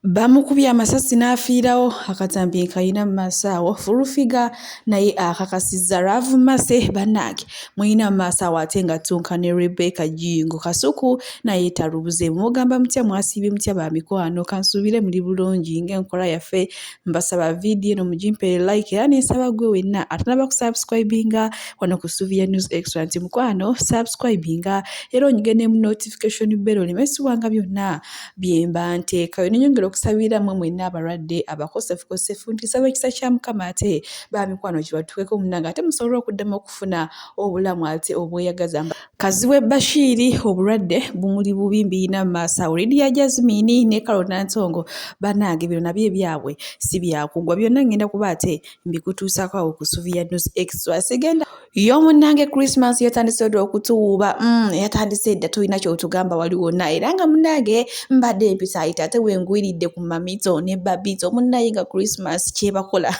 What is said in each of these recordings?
Bamukubye amasasi n'afiirawo akatambi kayina mu maaso awo fulufiga naye akakasiza lwavumase bannange muyina mu maaso awo ate nga ttunka ne Rebecca Jingo Kasuku naye talubuze mugamba mutya mwasiibye mutya ba mikwano kansuubire muli bulungi ng'enkola yaffe mbasaba vidiyo eno mugimpere like era n'ensaba gwe wenna atanaba kusubscribinga wano ku Suvia News Extra nti mukwano subscribinga era onyige mu notification bell olimesibwanga byonna bye mba nteekayo nenyongera okusabira mmwe mwenna abalwadde abakosefukosefu nti saba ekisa kya Mukama ate bamikwano kibatukeko munnanga ate musobole okuddamu okufuna obulamu ate obweyagaza. Kaziwe Bashiri obulwadde bumuli bubi mbiyina mu maaso awo Lydia Jasmine ne Carol Ntongo bannange bino nabyo ebyabwe si byakugwa byonna ngenda kuba ate mbikutuusako awo ku Suvia News Extra. Sigenda yo munnange Christmas yatandise dda okutuwuuba yatandise dda tulina kyotugamba waliwo na era nga munnange mbadde empisa ayita ate wengwiridde ku mamito ne babito munnaye nga Christmas kyebakola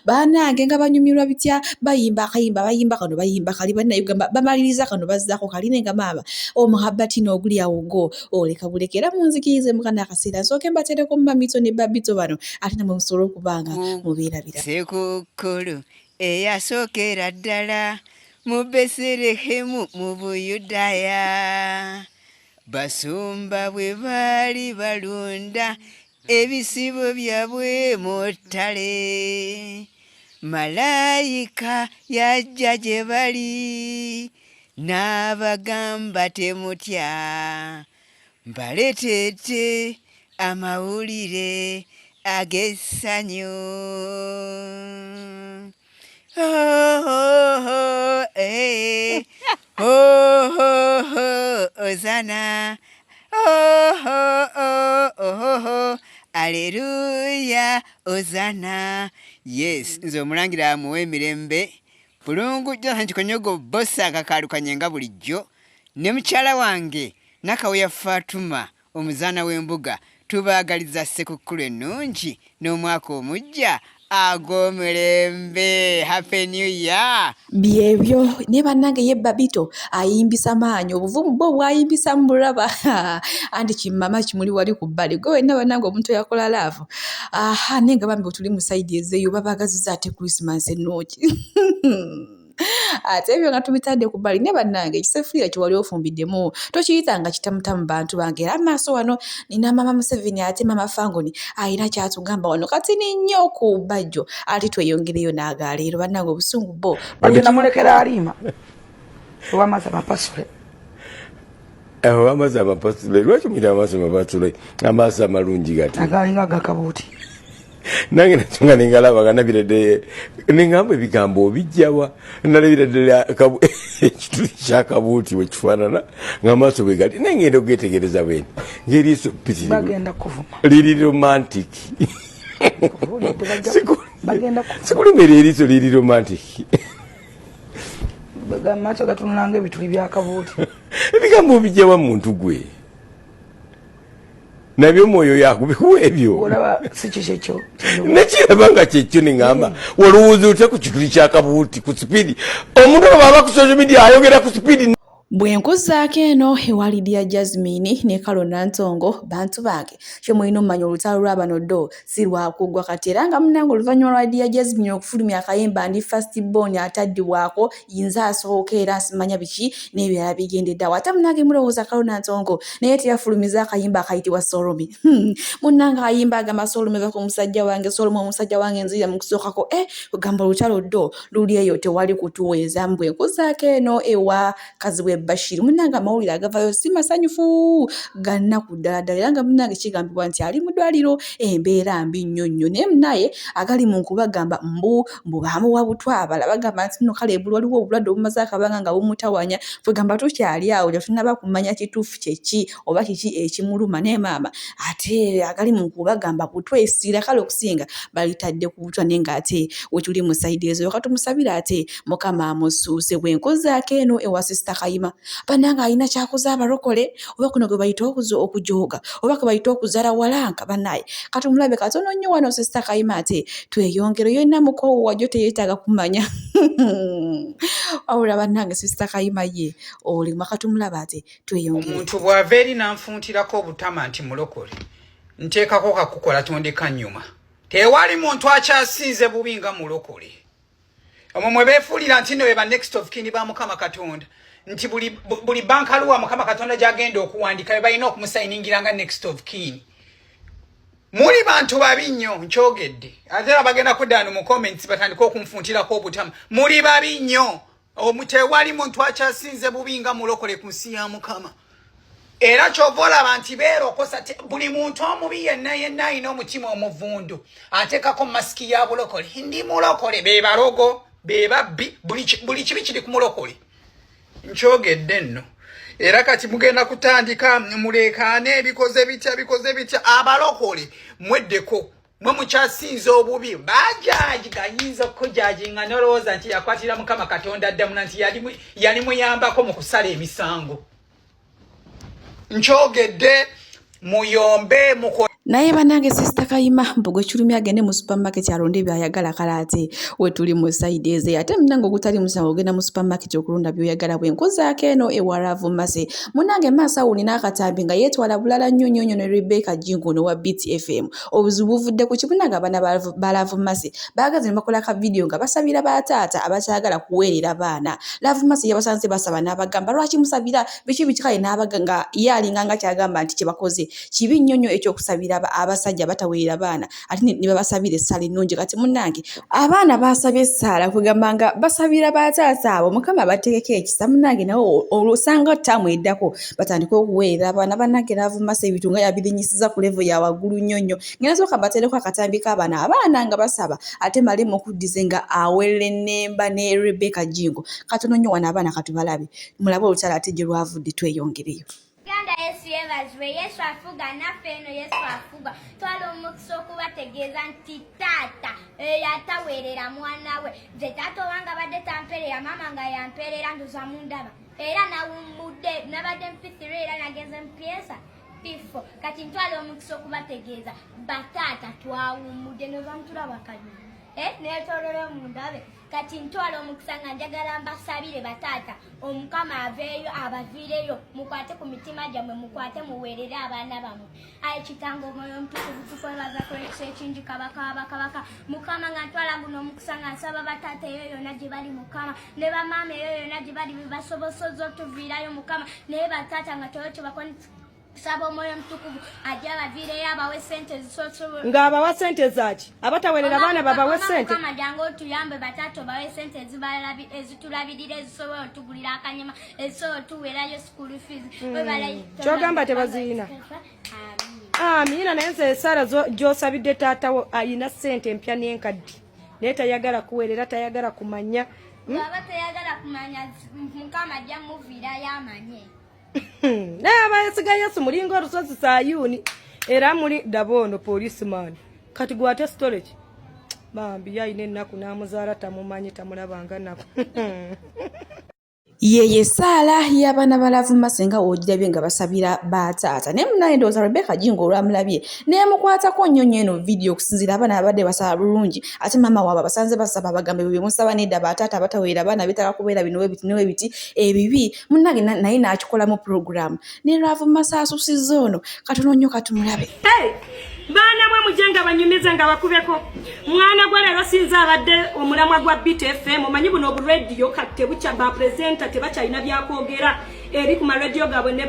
bannange nga banyumirwa bitya bayimba akayimba bayimba kano bayimba kali bannayugamba bamaliriza kano bazzaako kaline nga maama omuhabbati n'oguli awo go oleka bulekera munzikirize mukana akaseera nsooke mbatereko mu mamito ne babito bano ate namwe musobole okubanga mubeerabira sekukulu eyasookera ddala mu Beserehemu mu Buyudaaya basumba bwe baali balunda ebisibo byabwe mu ttale malayika yajja gye bali n'abagamba temutya mbaleetedde amawulire ag'essanyu. Ozana Aleluya Ozana. Yes, nze omulangira muwe emirembe bulungu Jonathan Kikonyogo bossa akakalukanye nga bulijjo ne mukyala wange Nakaweya Fatuma omuzaana w'embuga tubaagaliza sekukulu ennungi n'omwaka omujja agomulembe. Happy New Year. Byebyo ne bannange ye babito ayimbisa maanyi obuvumu bwo bwayimbisa mu bulaba andi kimama kimuli wali ku bbali gwe wenna bannange omuntu yakola laavu nenga bambi tuli mu saidi ezeeyo babagaziza ate Christmas ennooki ate ebyo nga tubitadde ku bbali ne bannange ekisefulira kye wali ofumbiddemu tokiyitanga kitamutamu bantu bange era amaaso wano nina mama Museveni ate mama Fangoni ayina kyatugamba wano kati ninnyo ku bajjo ate tweyongereyo n'agaleero bannange obusungu bo agenda mulekera alima owamaza mapasule amaaso amapasule lwaki mwita amaaso amapasule amaaso amalungi gati agalinga agakabuuti nange nakyo nga ningalaba nabiredde ningamba ebigambo obijjawa nalabiredde ekituli kyakabuuti wekifaanana ng'amaaso bwe gali naye ngenda okugetegereza bwene ng'eriiso pitiri bagenda kuvuma liri romantic sikulumira eriiso liri romantic amaaso gatunulanga ebituli byakabuuti ebigambo obijjawa muntu gwe nabyo mwoyo yakubikuwa ebyo olaba si kyekyo nekiraba nga kyekyo ningamba walowooza otya ku kituli kyakabuuti ku sipiidi omuntu aba aba ku social media ayogera ku sipiidi. Bwe nkuzaako eno ewa Lydia Jasmine ne Carol Ntongo bantu bange kye mulina omumanya olutalo lw'abano ddo si lwakugwa kati era nga munnange oluvannyuma lwa Lydia Jasmine okufulumya akayimba andi first born ataddibwako yinza asooka era asimanya biki n'ebirala bigendedde awo ate munnange mulowooza Carol Ntongo naye teyafulumiza akayimba akayitibwa Solomi munnange akayimba agamba Solomi va ku musajja wange Solomi omusajja wange nzira mu kusookako kugamba olutalo ddo luli eyo tewali kutuweeza. Bwe nkuzaako eno ewa Kaziwe Bashiri munnange amawulire agavayo si masanyufu gannaku ddala ddala era nga munnange kigambibwa nti ali mu ddwaliro embeera mbi nnyo nnyo naye munnaye agali mu nkubagamba mbu baamuwa butwabala bagamba nti nno kale ebuli waliwo obulwadde obumaze akabanga nga bumutawanya twegamba tukyali awo tetunaba kumanya kituufu kyeki oba kiki ekimuluma naye maama ate agali mu nkubagamba butwesiira kale okusinga balitadde ku butwa naye ng'ate wetuli mu sayidi ezo katumusabira ate Mukama amusuuse. Bwe nkuzaako eno ewa Sista Kayima bannange alina kyakoze abalokole oba kuno gwe bayita okujooga oba kwe bayita okuzaala walanka bannaye katumulabe katono nnyo wano Sista Kayima ate tweyongere yonna mukoowo wajjo teyeetaaga kumanya wabula bannange Sista Kayima ye oli makatumulaba ate tweyongere omuntu bw'ava eri n'anfuntirako obutama nti mulokole nteekako kakukola tondeka nyuma tewali muntu akyasinze bubi nga mulokole omwo mwe beefuulira nti nno be ba next of kin ba Mukama Katonda nti buli bankaluwa Mukama Katonda gyagenda okuwandika be balina okumusayiningira nga next of kin. Muli bantu babi nnyo nkyogedde ate abagenda kuddaano mu comments batandika okunfuntirako obutamu muli babi nnyo tewali muntu akyasinze bubi nga mulokole ku nsi ya Mukama. Era chovola banti beerokosa buli muntu omubi yenna alina omutima omuvundu ateekako masiki ya bulokole ndi mulokole be barogo be babbi buli kibi kiri ku mulokole nkyogedde nno. Era kati mugenda kutandika mulekaane bikoze bitya abalokole mweddeko mwe mukyasinza obubi bajaji gayinza okujaji nga nolowooza nti yakwatira Mukama Katonda addamu nti yali muyambako mu kusala emisango. Nchogedde muyombe muko naye banange sister Kayima mbugwe chulumi agende mu supermarket alonde byayagala kalate we tuli mu side eze ate mnango gutali musango genda mu supermarket okulonda byayagala bwe nkoza akeno e waravu mase munange masa uli nakatambi nga yetwala bulala nnyonyo ne Rebecca Jingo no wa BTFM obuzubu vudde ku kibunaga bana balavu mase bagaze makola ka video nga basabira batata abakyagala kuwerera bana lavu mase yabasanze basaba nabagamba lwaki musabira bichi bichikaye nabaganga yali nganga kyagamba nti kibakoze kibi nnyonyo ekyo kusabira abasajja batawerera bana ati ne babasabira essala nnungi kati munnange abaana basabye essala kugambanga basabira batata abo Mukama bategeke ekisa munnange nawo olusanga tamu eddako batandika okuwerera abana bannange Lavumase ebitunga yabibinyisiza ku level ya waggulu nnyonnyo ngena soka batereko akatambi k'abaana abaana nga basaba ate malemu okuddize nga awere nemba ne Rebecca Jingo katono nnyo wana abaana katubalabe mulabe olutala ate gye lwavudde tweyongereyo. Yesu yebazibwe Yesu afuga naffe eno Yesu afuga twala omukisa okubategeeza nti taata yataweerera mwana we nze taata owange abadde tampeerera maama nga yampeerera nduza mundaba era nawummudde nabadde mpitira era nagenze mpyesa bifo kati ntwala omukisa okubategeeza bataata twawummudde nebamutulaba kanyuma netolera mundabe kati ntwala omukisa nga njagala mbasabire bataata Omukama aveeyo abaviireyo mukwate ku mitima gyammwe mukwate muweerere abaana bammwe ayi kitango omwoyo omutukuvu tukwebaza kwekisa ekingi kabaka Mukama nga ntwala guno omukisa nga nsaba bataata eyo yonna gye bali Mukama ne bamaama eyo yonna gye bali bebasobosozza otuviirayo Mukama naye bataata nga toyo tebakoni sabo moyo mtukuvu ajala vile yaba we sente zisoso ngaba wa sente zaki abatawerera bana baba we sente kama jango tuyambe batato bawe sente zibalabi ezitulabidire zisobo tugulira akanyama eso tuwerayo school fees we balayi chogamba tebazina amina nayenze sara jo sabide tata ayina sente empya n'enkaddi neta yagala kuwerera tayagala kumanya baba tayagala kumanya Mukama ajja muvira yamanye Naba Yesu mulingo olusozi Sayuni era muli Dabono policeman kati gwate storage bambi yayine ennaku namuzaala tamumanyi tamulabanga nako Yeye sala y'abaana ba Lavumase nga wogirabye nga basabira bataata ne munaye ndowooza Rebecca Jingo olwamulabye neemukwatako nnyonnyo eno video okusinziira abaana abadde basaba bulungi ate maama waabwe basanze basaba bagambe bwe musaba nedda bataata bataweera abaana bitaka kubeera bino webiti ebibi munnange naye n'akikolamu program ne Lavumase asusizza ono katono nnyo katumulabe Bana mwe mujenga banyumize nga bakubeko mwana gwa lero sinza abadde omulamwa gwa BTFM omanyi buno obu radio katte bucha ba presenter tebakyalina byakwogera eri ku ma radio gabwe ne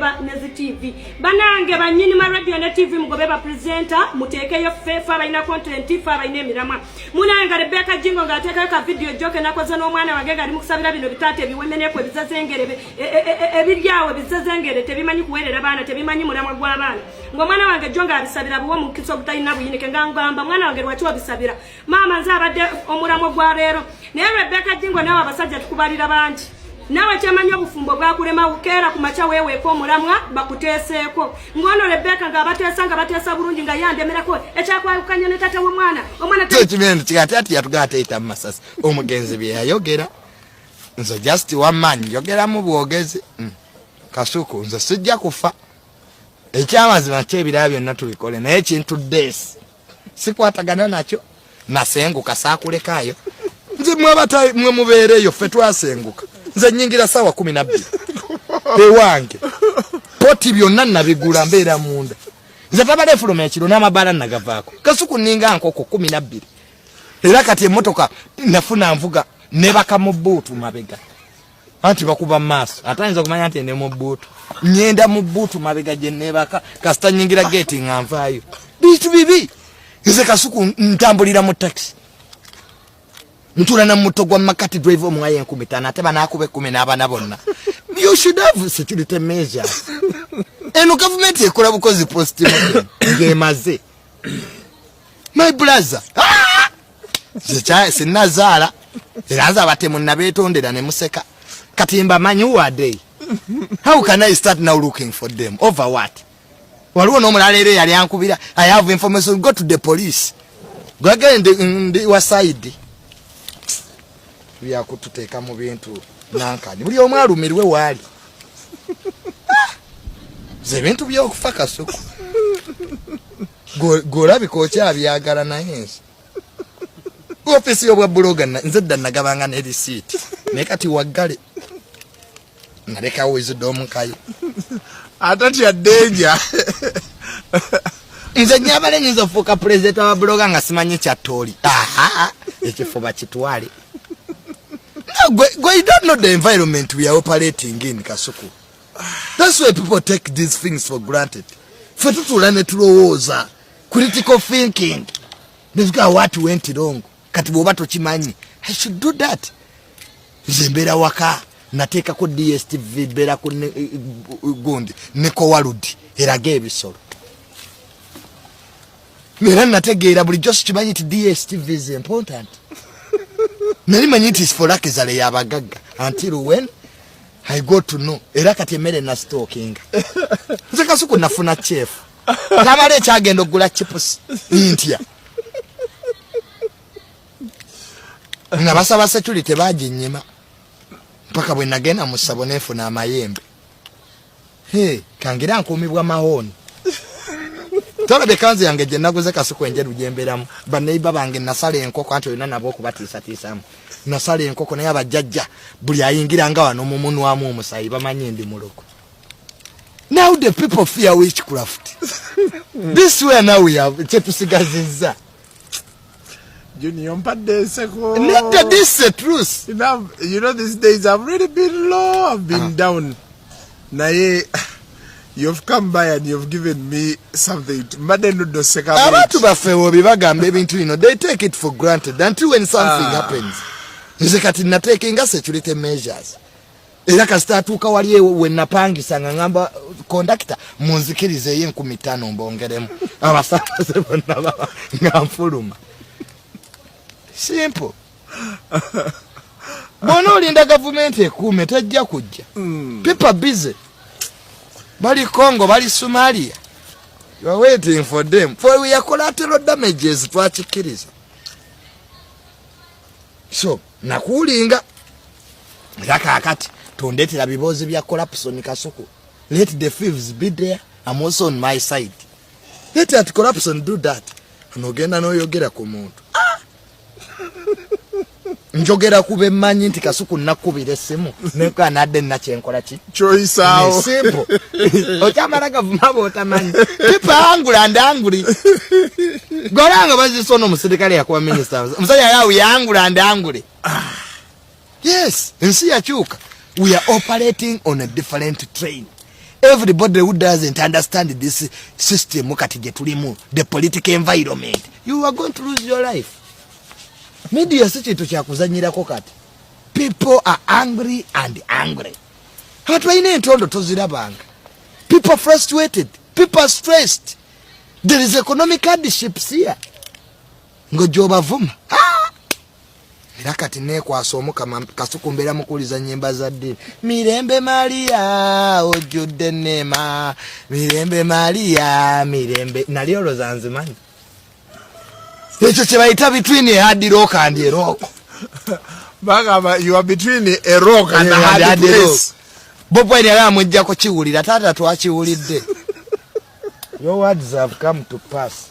TV banange banyini ma radio ne TV mugobe ba presenter mutekeyo fefa balina content ifa balina emiramwa munanga Rebecca Jingo nga ateekayo ka video joke nakoze n'omwana wange nga ali mu kusabira bino bitate biwemeneko bizazengere ebiryawo bizazengere tebimanyi kuwerera bana tebimanyi mulamwa gw'abaana ng'omwana wange jonga abisabira buwo mu kiso butayina buyinike ngangamba mwana wange lwaki wabisabira maama nze abadde omulamo gwa leero naye Rebecca Jingo nawe abasajja tukubalira bangi nawe kyamanyi obufumbo bwakulema bukeera ku macha weeweeko omulamwa bakuteeseeko ngono Rebecca nga bateesa bulungi nga yandemerako ekyakwalukanya ne tata w'omwana kibendu kigati yatugateeta mu masasi omugenzi bye yayogera nze just one man yogera mu bwogezi Kasuku nze sijja kufa ekyamazima kyebiraba byonna tubikole naye kintu desi sikwatagana nakyo nasenguka saakulekaayo nze mwe mubeereyo ffe twasenguka nze nyingira sawa 12 ewange poti byonna nabigula mbeera munda nze tabale fuluma ekiro n'amabala nagavaako Kasuku ninga nkoko 12 era kati emmotoka nafuna nvuga nebaka mu buutu mabega anti bakuba maaso atayinza kumanya nti ne mu buutu nyenda mu buutu mabega gye nebaka kasita nyingira gate nganvaayo bitu bibi nze Kasuku ntambulira mu taxi ntula na muto gwa makati driver omwaye 15 ate banakube 10 n'abana bonna you should have security measures eno government ekola bukozi positive ngemaze my brother zecha sinazala iraza batemu nabetondera ne museka katimba manyi who are they how can I start now looking for them over what waliwo no mulalere yali ankubira I have information go to the police go again in the side bya kututeeka mu bintu nankani buli omwe alumirwe wali ze bintu byokufa Kasuku golabiko kyabyagala naye ofisi yobwa bloga nze dda nagabanga ne receipt ne kati waggale naleka wizido omukayi atati ya danger nze nyabale nyizo fuka president wa bloga nga simanyi kyatoli ekifuba kitwale you don't know the environment we are operating in Kasuku. That's why people take these things for granted. For to learn to roza, critical thinking. They've got what went wrong. Katiboba to chimani. I should do that. Zembera waka nateka ko DSTV bera ko gundi neko waludi erage ebisoro. Mera nategera buli just chimani ti DSTV is important. Nari manyiti is for akizale yabagaga until when I go to know era katemere na stalking nze Kasuku nafuna chef tamale chagendo gula chips intia na basaba security baji nyima mpaka bwe nagenda musabonefu na amayembe kangira nkumibwa mahoni Tola bekanzi yange je naguze Kasuku enjeru jemberamu baneiba bange nasale enkoko anti olina nabo okubatisa tisamu nasale enkoko naye abajjajja buli ayingira nga wano mu munu wamu omusayi bamanyi ndi muloko. Now the people fear witchcraft. This way now we have chetusigaziza Junior mpadde seko. This is the truth. You know these days I've really been low, I've been down. Naye you've come by and you've given me something. Madenudo seka. Abantu bafewo bibagambe ebintu ino they take it for granted until when something happens. Nze kati na taking security measures. Era kasitatuuka wali we napangisa ngamba conductor munzikirize ye 15 mbongeremu. Abasase bonna ngamfuluma. Simple. Bono olinda government ekume tajja kujja. People busy. Bali Congo, bali Somalia. You are waiting for them. For we are collateral damages twachikiriza. So, nakulinga. Laka akati tondetera bibozi bya corruption Kasuku. Let the thieves be there. I'm also on my side. Let that corruption do that. Nogenda no yogera ku muntu. Njogera kube manyi nti Kasuku nakubira simu neka nadde nakyenkola ki choice awo simple ochamaraga vumabo otamanyi pipa angula andanguli golanga bazisono musirikale yakuwa minister musajja yawe yangula andanguli yes nsi yachuka we are operating on a different train. Everybody who doesn't understand this system mukati je tulimu the political environment you are going to lose your life. Media sichitu kya kuzanyirako kati. People are angry and angry. Hatu ine entondo tozirabanga. People frustrated. People stressed. There is economic hardships here. Ngojoba vuma. Kati ne kwasomo kama Kasuku mbera mukuliza nyimba za dini. Mirembe Maria ojude nema. Mirembe Maria mirembe. Naliolo zanzimani. Echo chebaita between a hard rock and a rock. Bagaba you are between a rock and a hard place. Bobo ni ala mujja ko chiwulira tata twachiwulidde. Your words have come to pass.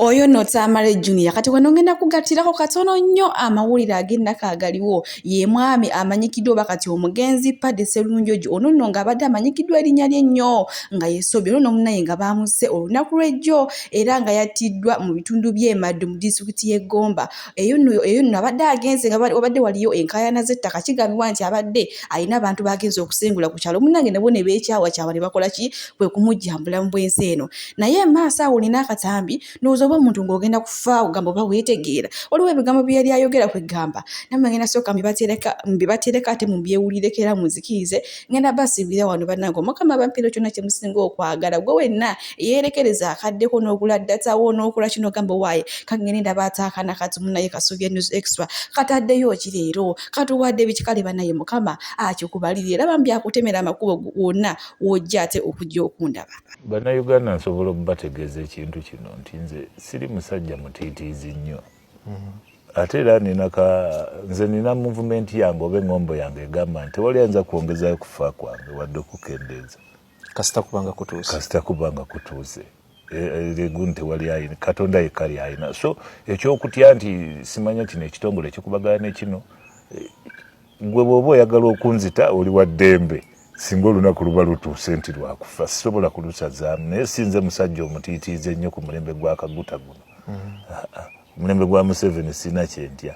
oyo no Tamale Jr kati wano ngenda kugatirako katono nnyo amawulire ag'ennaka agaliwo ye mwami amanyikiddwa oba kati omugenzi Padde Sserunjogi ono nno ng'abadde amanyikiddwa erinnya lye nnyo nga ye Sobi ono n'omunnaye nga baamusse olunaku lw'ejjo era nga yattiddwa mu bitundu by'e Maddu mu disitulikiti y'e Gomba eyo nno abadde agenze nga wabadde waliyo enkaayana z'ettaka kigambibwa nti abadde alina abantu bagenze okusengula ku kyalo munnange nabo ne beekyawakyawa ne bakola ki kwe kumujjambula mu bwensi eno naye maaso awo olina akatambi n'oza oba omuntu ng'ogenda kufa ogamba oba weetegeera waliwo ebigambo bye yali ayogera kwegamba nammwe ngenda sooka mbibatereka ate mubyewulireko era muzikirize ngenda basibira wano bannange omukama bampeera kyonna kye musinga okwagala gwe wenna yeerekereza akaddeko n'ogula ddatawo n'okola kino gamba waaye kangende ndaba ataakana kati munnaye Kasubya News Extra kataddeyo kireero katuwadde bikikale bannaye mukama akikubalirira era bambi akutemera amakubo wonna wojja ate okujja okundaba Bannayuganda nsobola okubategeeza ekintu kino nti nze siri musajja mutiitiizi nnyo ate era nze nina muvumenti yange oba eŋŋombo yange egamba nti tewali ayinza kwongezayo kufa kwange wadde okukendeeza kasita kubanga kutuuse egun tewali ayina Katonda yekali ayina so ekyokutya nti simanya kino ekitongole ekikubagana nekino gwe bw'oba oyagala okunzita oli wa ddembe singa olunaku luba lutuuse nti lwakufa sisobola kulusazaamu naye sinze musajja omutiitiize ennyo ku mulembe gwa Kaguta guno omulembe gwa Museveni siina kyentya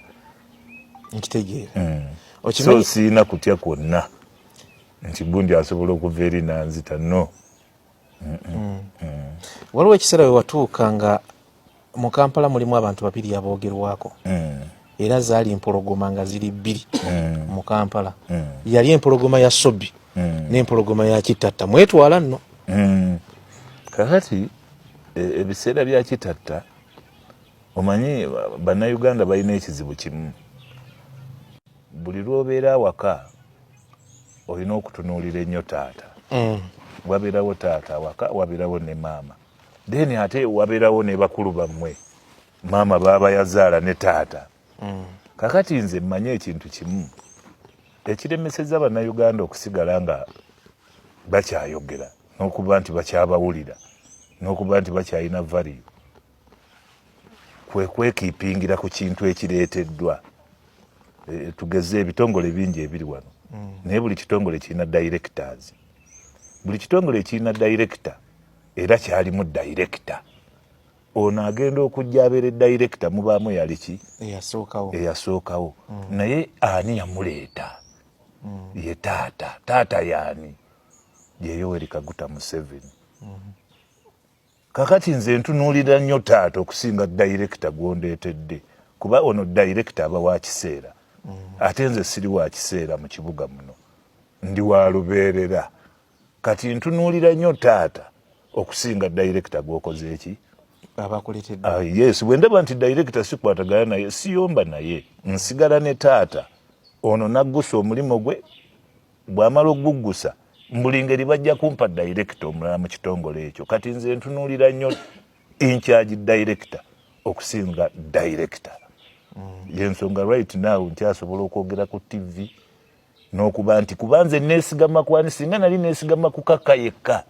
nkitegeera so siina kutya kwonna nti gundi asobola okuva eri nanzita no waliwo ekiseera we watuuka nga mu Kampala mulimu abantu babiri aboogerwako era zaali empologoma nga ziri bbiri mu Kampala yali empologoma ya Sobi n'empologoma ya Kitatta mwetwala nno kakati ebiseera bya Kitatta omanyi bannayuganda balina ekizibu kimu buli lw'obeera awaka olina okutunuulira ennyo taata wabeerawo taata awaka wabeerawo ne maama then ate wabeerawo ne bakulu bammwe maama baaba yazaala ne taata kakati nze mmanye ekintu kimu ekiremeseza bannayuganda okusigala nga bakyayogera n'okuba nti bakyabawulira n'okuba nti bakyalina value kwe kwekiipingira ku kintu ekireeteddwa tugeze ebitongole bingi ebiri wano naye buli kitongole kirina directors buli kitongole kirina director era kyalimu director ono agenda okujja abeere director mubaamu yali ki eyasookawo naye ani yamuleeta ye taata yaani ye Yoweri Kaguta Museveni kakati nze ntunuulira nnyo taata okusinga director gwondeetedde kuba ono director aba wa kiseera ate nze siri wa kiseera mu kibuga muno ndi wa lubeerera kati ntunuulira nnyo taata okusinga director gwokoze eki abakuleetedde yes bwe ndaba nti director sikwatagana naye siyomba naye nsigala ne taata ono naggusa omulimu gwe bw'amala okuggusa mbuli ngeri bajja kumpa director omulala mu kitongole ekyo kati nze ntunuulira nnyo incharge director okusinga director yensonga right now nkyasobola okwogera ku TV n'okuba nti kuba nze neesigama kwani singa nali neesigama ku kaka yekka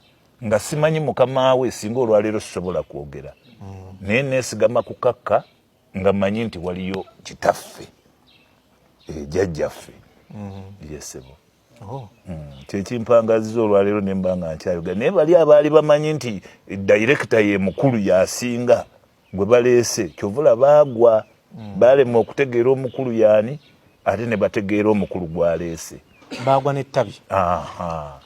nga simanyi mukama we singa olwaleero sisobola kwogera naye neesigama ku kaka nga manyi nti waliyo kitaffe jjajjaffe yesebo kyekimpangaziza olwaleero ne mba nga nkyayogera naye bali abaali bamanyi nti director ye mukulu yasinga gwe baleese kyovula baagwa balema okutegeera omukulu yaani ate ne bategeera omukulu gwaleese baagwa n'ettabi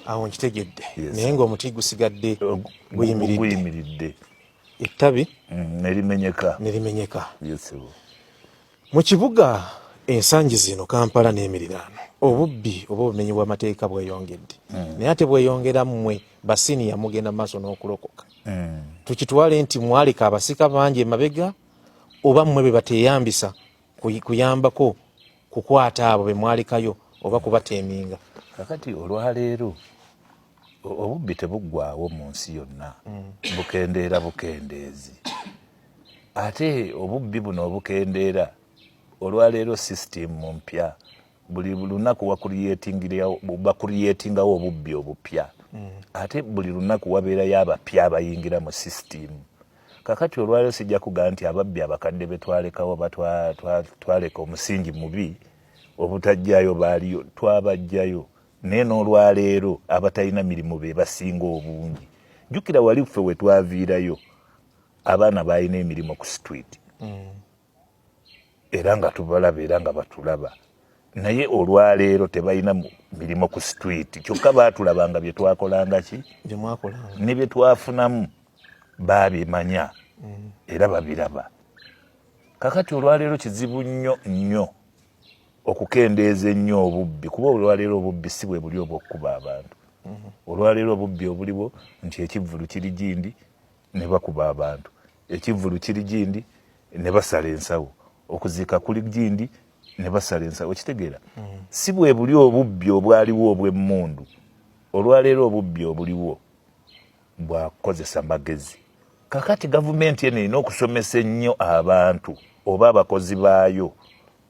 awo nkitegedde naye ng'omuti gusigadde guyimiridde ettabi nerimenyeka mu kibuga ensangi zino Kampala n'emiriraano obubbi oba obumenyi bw'amateeka bweyongedde naye ate bweyongera mmwe basiniya mugenda maaso n'okulokoka tukitwale nti mwaleka abasika bangi emabega oba mmwe be bateeyambisa kuyambako kukwata abo be mwalekayo oba kubateeminga kakati olwaleero obubbi tebuggwaawo mu nsi yonna bukendeera bukendeezi ate obubbi buno obukendeera olwaleero system mpya buli lunaku bakuliyetingawo obubbi obupya ate buli lunaku wabeerayo abapya abayingira mu system kakati olwaleero sijja kugaa nti ababbi abakadde betwalekawo batwaleka omusingi mubi obutajjayo baaliyo twabajjayo naye n'olwaleero abatalina mirimu be basinga obungi. Jjukira wali ffe we twaviirayo abaana baalina emirimu ku street era nga tubalaba era nga batulaba, naye olwaleero tebalina mirimu ku street, kyokka baatulabanga bye twakolanga ki ne bye twafunamu baabimanya era babiraba. Kakati olwaleero kizibu nnyo okukendeeza ennyo obubbi, kuba olwaleero obubbi si bwe buli obw'okkuba abantu. Olwaleero obubbi obuliwo nti ekivvulu kiri gindi ne bakuba abantu, ekivvulu kiri gindi ne basala ensawo, okuziika kuli gindi ne basala ensawo. Okitegeera si bwe buli obubbi obwaliwo obw'emmundu. Olwaleero obubbi obuliwo bwakukozesa magezi. Kakati gavumenti eno erina okusomesa ennyo abantu oba abakozi baayo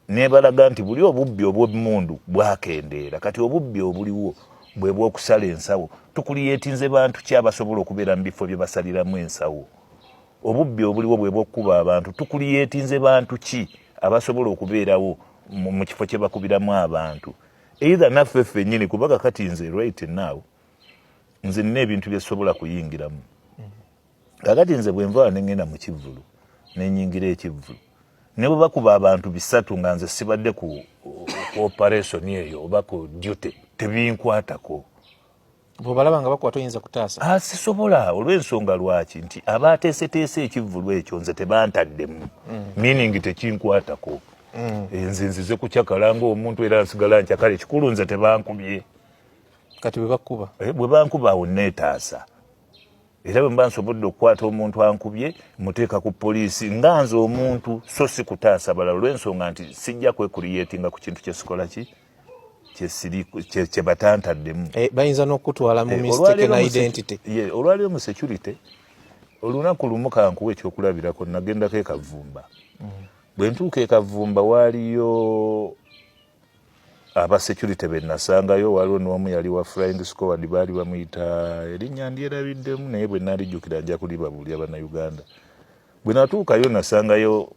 nebalaga nti buli obubbi obw'emmundu bwakendeera. Kati obubbi obuliwo bwe bw'okusala ensawo, tukuliyeetinze bantu ki abasobola okubeera mu bifo bye basaliramu ensawo? Obubbi obuliwo bwe bw'okkuba abantu, tukuliyeetinze bantu ki abasobola okubeerawo mu kifo kye bakubiramu abantu? Either naffe ffennyini, kuba kakati nze right now nze nina ebintu bye sobola kuyingiramu. Kakati nze bwe nva ne ngenda mu kivvulu ne nnyingira ekivvulu ne bwe bakuba abantu 3 nga nze sibadde ku operation eyo oba ku duty tebinkwatako. Bw'obalaba nga bakwata oyinza kutaasa? Sisobola olw'ensonga lwaki nti abaateeseteese ekivvulu ekyo nze tebantaddemu, meaning tekinkwatako. Nze nzize kukyakala ng'omuntu era nsigala nkyakala, ekikulu nze tebankubye. Kati bwe bakuba? Bwe bankuba awo neetaasa. Era bwe mba nsobodde okukwata omuntu ankubye muteeka ku poliisi nga nze omuntu so si kutaasa balala, olw'ensonga nti sijja kwekuriyeetinga ku kintu kyesikola ki kye batantaddemu. Bayinza n'okutwala mu mistaken identity. Olwaleero mu security olunaku lumu kankuwa ekyokulabirako nagendako e Kavumba. Bwe ntuuka e Kavumba waaliyo aba security be nasangayo, waliwo n'omu yali wa flying squad baali bamuyita erinnya ndyerabiddemu naye bwe naalijjukira nja kulibabulya bannayuganda. Bwe natuukayo nasangayo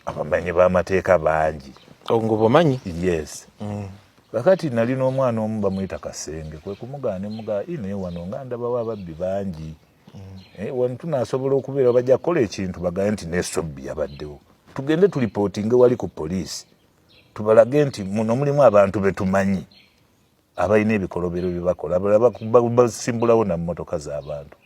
abamanyi b'amateeka bangi. Ngobomanyi? Yes. Kakati nali n'omwana omu bamuyita Kasenge, kwe kumugaa ne mugaa naye wano nga ndabawo ababbi bangi. Wano tunaasobola okubeera bajja kukola ekintu bagaye nti ne Sobi yabaddewo. Tugende tulipootinge wali ku poliisi. Tubalage nti muno mulimu abantu betumanyi abalina ebikolobero bye bakola, basimbulawo na mmotoka z'abantu.